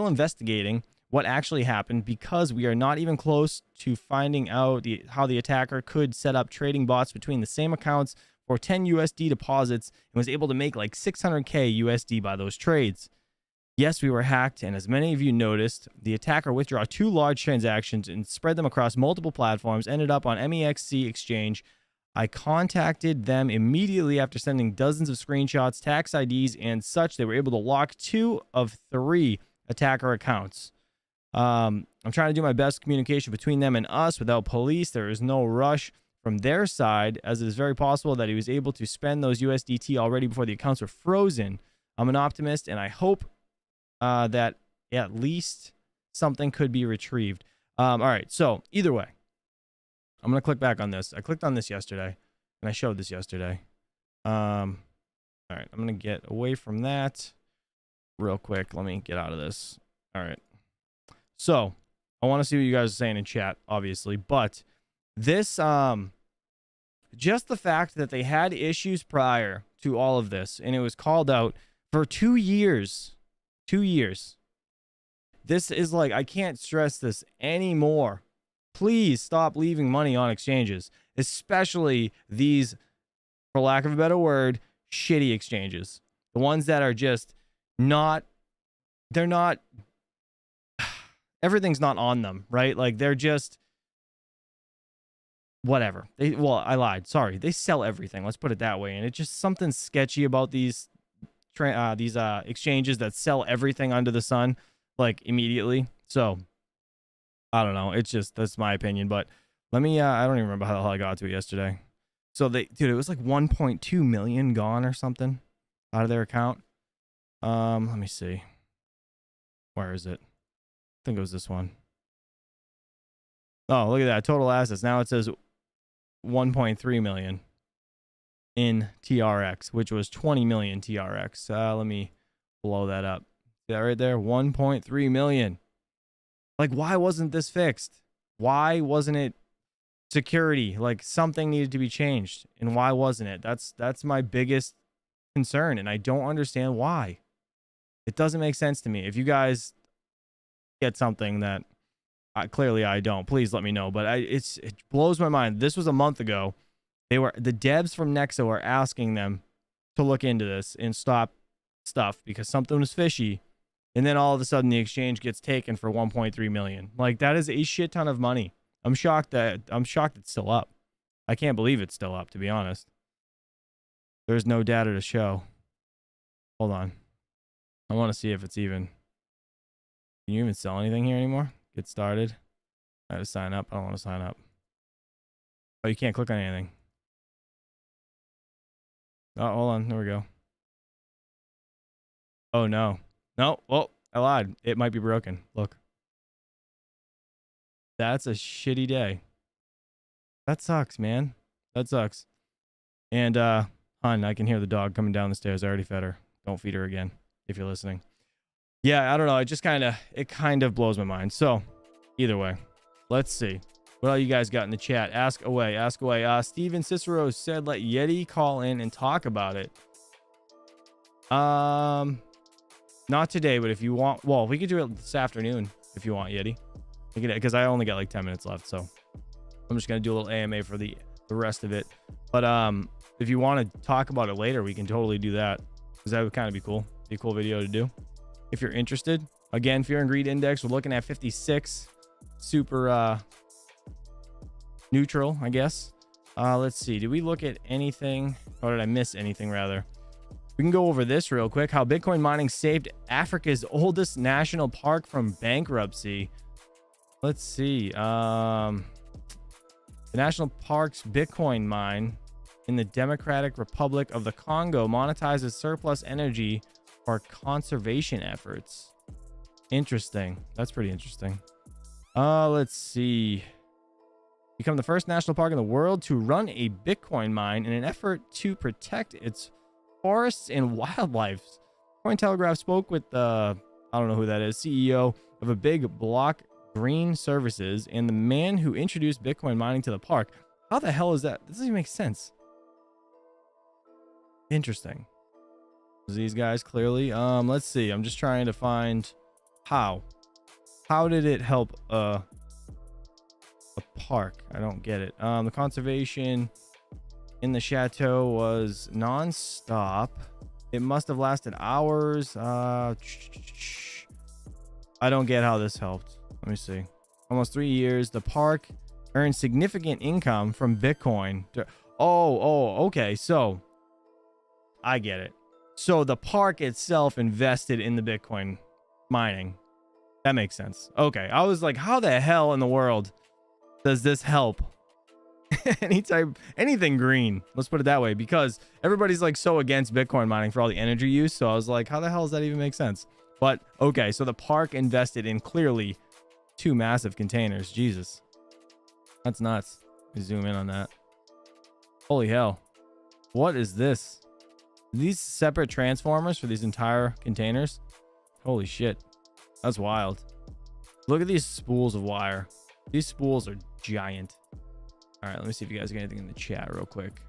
investigating what actually happened because we are not even close to finding out how the attacker could set up trading bots between the same accounts for 10 USD deposits and was able to make like 600K USD by those trades. Yes, we were hacked, and as many of you noticed, the attacker withdrew 2 large transactions and spread them across multiple platforms, ended up on MEXC exchange. I contacted them immediately after sending dozens of screenshots, tax IDs, and such. They were able to lock 2 of 3 attacker accounts. I'm trying to do my best communication between them and us without police. There is no rush from their side, as it is very possible that he was able to spend those USDT already before the accounts were frozen. I'm an optimist, and I hope that at least something could be retrieved. All right, so either way, I'm going to click back on this. I clicked on this yesterday, and I showed this yesterday. All right, I'm going to get away from that real quick. Let me get out of this. All right. So I want to see what you guys are saying in chat, obviously, but this, just the fact that they had issues prior to all of this, and it was called out for 2 years. 2 years. This is like, I can't stress this anymore. Please stop leaving money on exchanges, especially these, for lack of a better word, shitty exchanges. The ones that are just not, they're not, everything's not on them, right? Like they're just, whatever. Well, I lied. Sorry. They sell everything. Let's put it that way. And it's just something sketchy about these exchanges that sell everything under the sun, like immediately. So I don't know. It's just, that's my opinion, but let me, I don't even remember how the hell I got to it yesterday. So dude, it was like 1.2 million gone or something out of their account. Let me see. Where is it? I think it was this one. Oh, look at that. Total assets. Now it says 1.3 million in TRX, which was 20 million TRX. Let me blow that up. See that right there? 1.3 million. Like, why wasn't this fixed? Why wasn't it security? Like, something needed to be changed. And why wasn't it? That's my biggest concern, and I don't understand why. It doesn't make sense to me. If you guys get something that clearly I don't, please let me know. But it blows my mind. This was a month ago. The devs from Nexo are asking them to look into this and stop stuff because something was fishy. And then all of a sudden the exchange gets taken for 1.3 million. Like, that is a shit ton of money. I'm shocked it's still up. I can't believe it's still up, to be honest. There's no data to show. Hold on. I want to see if it's even. Can you even sell anything here anymore? Get started. I have to sign up. I don't want to sign up. Oh, you can't click on anything. Oh, hold on. There we go. Oh, no. No. Well, I lied. It might be broken. Look. That's a shitty day. That sucks, man. That sucks. And, hon, I can hear the dog coming down the stairs. I already fed her. Don't feed her again, if you're listening. Yeah, I don't know. It kind of blows my mind. So, either way, let's see. What all you guys got in the chat? Ask away. Ask away. Steven Cicero said, let Yeti call in and talk about it. Not today, but if you want, well, we could do it this afternoon if you want, Yeti. Because I only got like 10 minutes left, so I'm just gonna do a little AMA for the rest of it. But if you want to talk about it later, we can totally do that, because that would kind of be cool. Be a cool video to do if you're interested. Again, fear and greed index, we're looking at 56. Super neutral, I guess. Let's see. Did we look at anything, or did I miss anything rather? We can go over this real quick. How Bitcoin mining saved Africa's oldest national park from bankruptcy. Let's see. The national park's Bitcoin mine in the Democratic Republic of the Congo monetizes surplus energy for conservation efforts. Interesting. That's pretty interesting. Let's see. Become the first national park in the world to run a Bitcoin mine in an effort to protect its forests and wildlife. Cointelegraph spoke with the, I don't know who that is, CEO of a big block Green Services and the man who introduced Bitcoin mining to the park. How the hell is that? This doesn't even make sense. Interesting. These guys clearly. Let's see. I'm just trying to find how. How did it help a park? I don't get it. The conservation in the chateau was non-stop. It must have lasted hours. I don't get how this helped. Let me see. Almost 3 years. The park earned significant income from Bitcoin. Okay. So I get it. So the park itself invested in the Bitcoin mining. That makes sense. Okay. I was like, how the hell in the world does this help anything green? Let's put it that way, because everybody's like so against Bitcoin mining for all the energy use. So I was like, how the hell does that even make sense? But okay, so the park invested in clearly 2 massive containers. Jesus, that's nuts. Let me zoom in on that. Holy hell, what is this? These separate transformers for these entire containers? Holy shit, that's wild. Look at these spools of wire. These spools are giant. All right, let me see if you guys get anything in the chat real quick.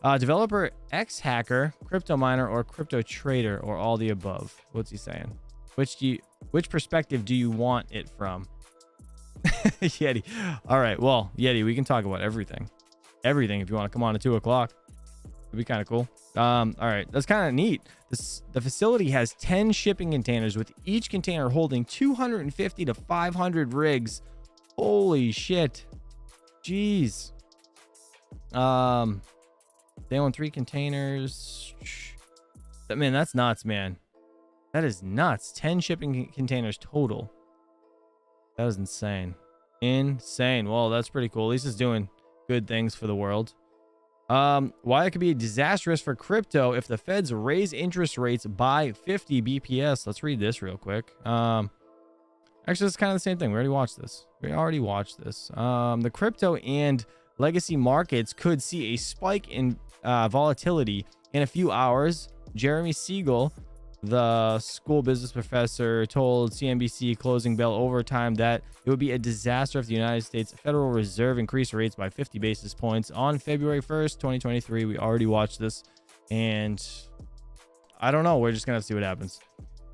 Developer, X-Hacker, Crypto Miner, or Crypto Trader, or all the above. What's he saying? Which perspective do you want it from? Yeti. All right, well, Yeti, we can talk about everything. Everything if you want to come on at 2 o'clock. It'd be kind of cool. All right, that's kind of neat. The facility has 10 shipping containers, with each container holding 250 to 500 rigs. Holy shit. Jeez. They own 3 containers. Man, that's nuts, man. That is nuts. 10 shipping containers total. That is insane. Insane. Well, that's pretty cool. At least it's doing good things for the world. Why it could be disastrous for crypto if the feds raise interest rates by 50 BPS. Let's read this real quick. Actually, it's kind of the same thing. We already watched this. The crypto and legacy markets could see a spike in volatility in a few hours. Jeremy Siegel, The school business professor told CNBC closing bell overtime that it would be a disaster if the United States Federal Reserve increased rates by 50 basis points on February 1st, 2023. We already watched this, and I don't know. We're just going to have to see what happens.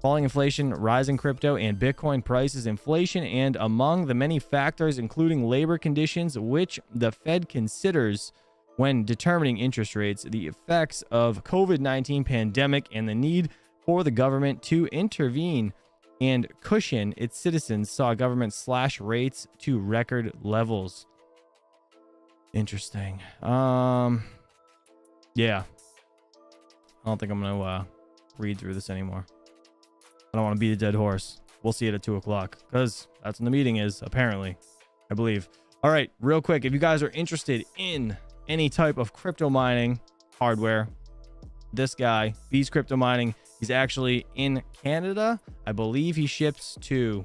Falling inflation, rising crypto and Bitcoin prices, inflation, and among the many factors, including labor conditions, which the Fed considers when determining interest rates, the effects of COVID-19 pandemic, and the need for the government to intervene and cushion its citizens, saw government slash rates to record levels. Interesting. Yeah. I don't think I'm gonna read through this anymore. I don't want to beat a dead horse. We'll see it at 2 o'clock because that's when the meeting is, apparently, I believe. All right, real quick, if you guys are interested in any type of crypto mining hardware, this guy, Bees Crypto Mining, he's actually in Canada. I believe he ships to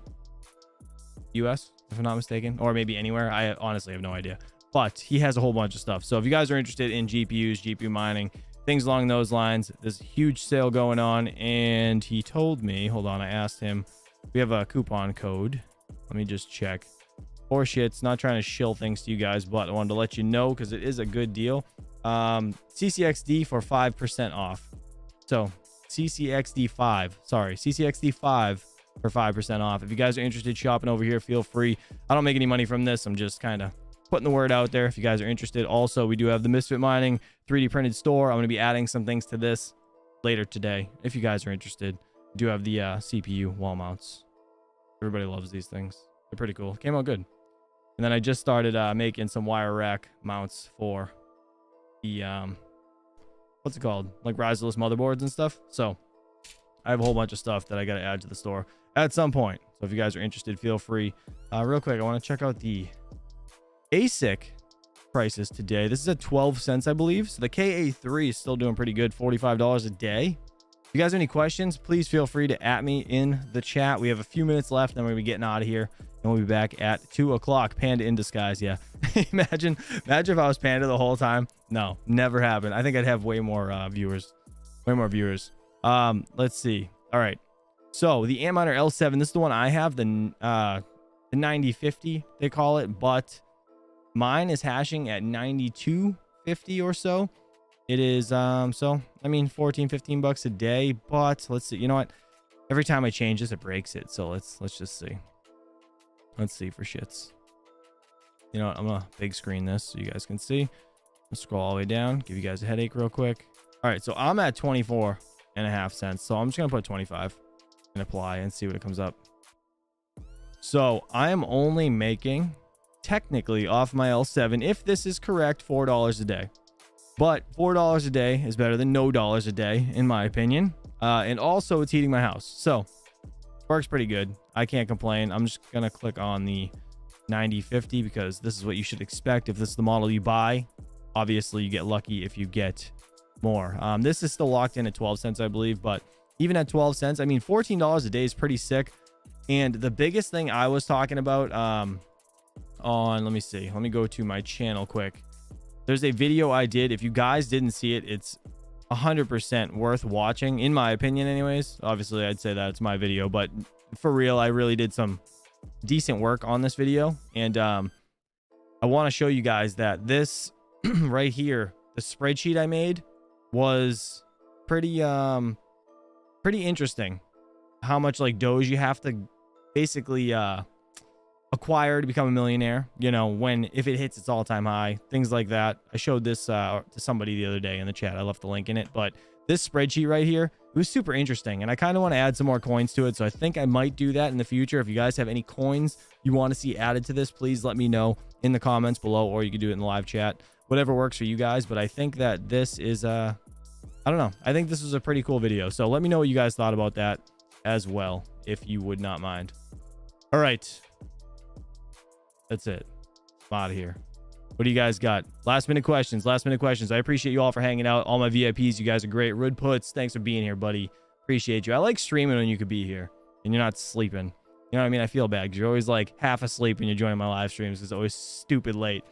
US, if I'm not mistaken, or maybe anywhere. I honestly have no idea, but he has a whole bunch of stuff. So if you guys are interested in GPUs, GPU mining, things along those lines, there's a huge sale going on. And he told me, hold on, I asked him, we have a coupon code. Let me just check. Or shits, not trying to shill things to you guys, but I wanted to let you know because it is a good deal. CCXD for 5% off. So CCXD5 for 5% off. If you guys are interested shopping over here, feel free. I don't make any money from this. I'm just kind of putting the word out there if you guys are interested. Also, we do have the Misfit Mining 3D printed store. I'm going to be adding some things to this later today if you guys are interested. We do have the CPU wall mounts. Everybody loves these things. They're pretty cool. Came out good. And then I just started making some wire rack mounts for the what's it called, like riserless motherboards and stuff. So I have a whole bunch of stuff that I got to add to the store at some point. So if you guys are interested, feel free. Real quick, I want to check out the ASIC prices today. This is at 12 cents, I believe. So the KA3 is still doing pretty good, $45 a day. If you guys have any questions, please feel free to at me in the chat. We have a few minutes left, then we're gonna be getting out of here, and we'll be back at 2 o'clock. Panda in disguise. Yeah. imagine if I was Panda the whole time. No, never happened. I think I'd have way more viewers. Let's see. All right, so the Antminer L7, this is the one I have, the 9050 they call it, but mine is hashing at 9250 or so. It is so I mean 14-15 bucks a day, but let's see. You know what, every time I change this it breaks it, so let's just see. Let's see for shits. You know what, I'm gonna big screen this so you guys can see. Let's scroll all the way down, give you guys a headache real quick. All right, so I'm at 24.5 cents, so I'm just gonna put 25 and apply and see what it comes up. So I am only making technically off my L7, if this is correct, $4 a day. But $4 a day is better than no dollars a day, in my opinion. And also, it's heating my house. So, works pretty good. I can't complain. I'm just going to click on the 9050 because this is what you should expect if this is the model you buy. Obviously, you get lucky if you get more. This is still locked in at 12 cents, I believe. But even at 12 cents, I mean, $14 a day is pretty sick. And the biggest thing I was talking about let me see. Let me go to my channel quick. There's a video I did. If you guys didn't see it, it's 100% worth watching, in my opinion anyways. Obviously, I'd say that it's my video, but for real, I really did some decent work on this video. And I want to show you guys that this right here, the spreadsheet I made, was pretty interesting. How much like Doge you have to basically acquire to become a millionaire, you know, if it hits its all-time high, things like that. I showed this to somebody the other day in the chat. I left the link in it, but this spreadsheet right here, it was super interesting, and I kind of want to add some more coins to it, so I think I might do that in the future. If you guys have any coins you want to see added to this, please let me know in the comments below, or you can do it in the live chat, whatever works for you guys. But I think that this is I don't know, I think this was a pretty cool video, so let me know what you guys thought about that as well, if you would not mind. All right, that's it. I'm out of here. What do you guys got? Last minute questions. I appreciate you all for hanging out. All my VIPs, you guys are great. Rud Puts, thanks for being here, buddy. Appreciate you. I like streaming when you could be here and you're not sleeping. You know what I mean? I feel bad because you're always like half asleep when you're joining my live streams. It's always stupid late.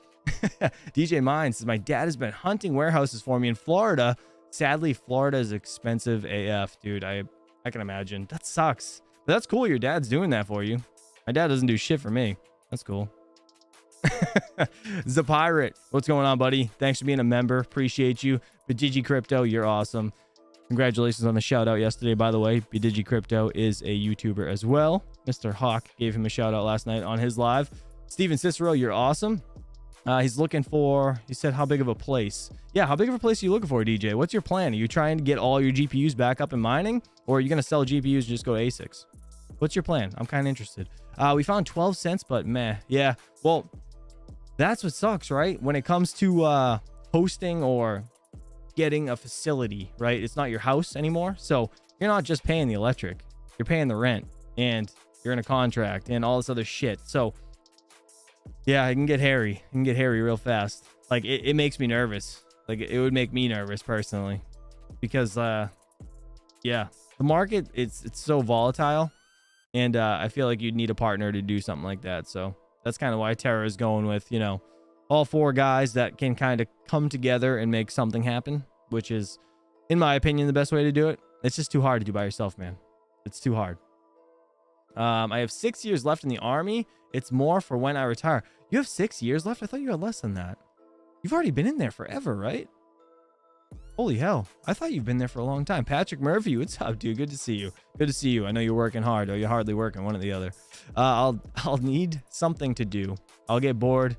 DJ Mine says, my dad has been hunting warehouses for me in Florida. Sadly, Florida is expensive AF, dude. I I can imagine. That sucks. But that's cool. Your dad's doing that for you. My dad doesn't do shit for me. That's cool. Zapirate, what's going on, buddy? Thanks for being a member. Appreciate you. Bidigi Crypto, you're awesome. Congratulations on the shout out yesterday, by the way. Bidigi Crypto is a YouTuber as well. Mr. Hawk gave him a shout out last night on his live. Steven Cicero, you're awesome. He's looking for, he said, how big of a place? Yeah, how big of a place are you looking for, DJ? What's your plan? Are you trying to get all your GPUs back up in mining? Or are you going to sell GPUs and just go to ASICS? What's your plan? I'm kind of interested. We found 12 cents, but meh. Yeah, well, that's what sucks, right? When it comes to hosting or getting a facility, right? It's not your house anymore. So you're not just paying the electric. You're paying the rent. And you're in a contract and all this other shit. So yeah, it can get hairy. It can get hairy real fast. Like it makes me nervous. Like it would make me nervous personally, because yeah, the market it's so volatile, and I feel like you'd need a partner to do something like that. So that's kind of why Terra is going with, you know, all 4 guys that can kind of come together and make something happen, which is, in my opinion, the best way to do it. It's just too hard to do by yourself, man. It's too hard. I have 6 years left in the army. It's more for when I retire. You have 6 years left? I thought you had less than that. You've already been in there forever, right? Holy hell. I thought you've been there for a long time. Patrick Murphy, what's up, dude? Good to see you. Good to see you. I know you're working hard, or you're hardly working, one or the other. I'll need something to do. I'll get bored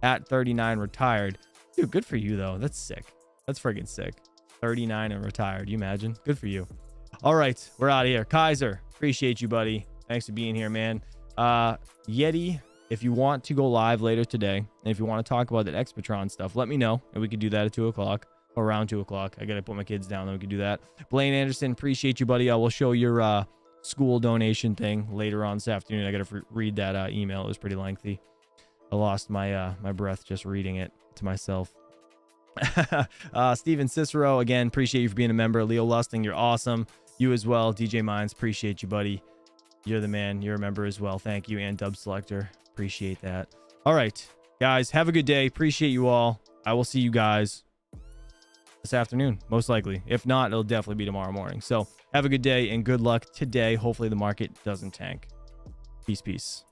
at 39 retired. Dude, good for you, though. That's sick. That's friggin' sick. 39 and retired. You imagine? Good for you. All right, we're out of here. Kaiser, appreciate you, buddy. Thanks for being here, man. Yeti, if you want to go live later today, and if you want to talk about that Expatron stuff, let me know, and we could do that at 2 o'clock, or around 2 o'clock. I got to put my kids down, then we could do that. Blaine Anderson, appreciate you, buddy. I will show your school donation thing later on this afternoon. I got to read that email. It was pretty lengthy. I lost my my breath just reading it to myself. Steven Cicero, again, appreciate you for being a member. Leo Lusting, you're awesome. You as well. DJ Mines, appreciate you, buddy. You're the man. You're a member as well. Thank you. And Dub Selector, appreciate that. All right, guys, have a good day. Appreciate you all. I will see you guys this afternoon, most likely. If not, it'll definitely be tomorrow morning. So have a good day and good luck today. Hopefully the market doesn't tank. Peace.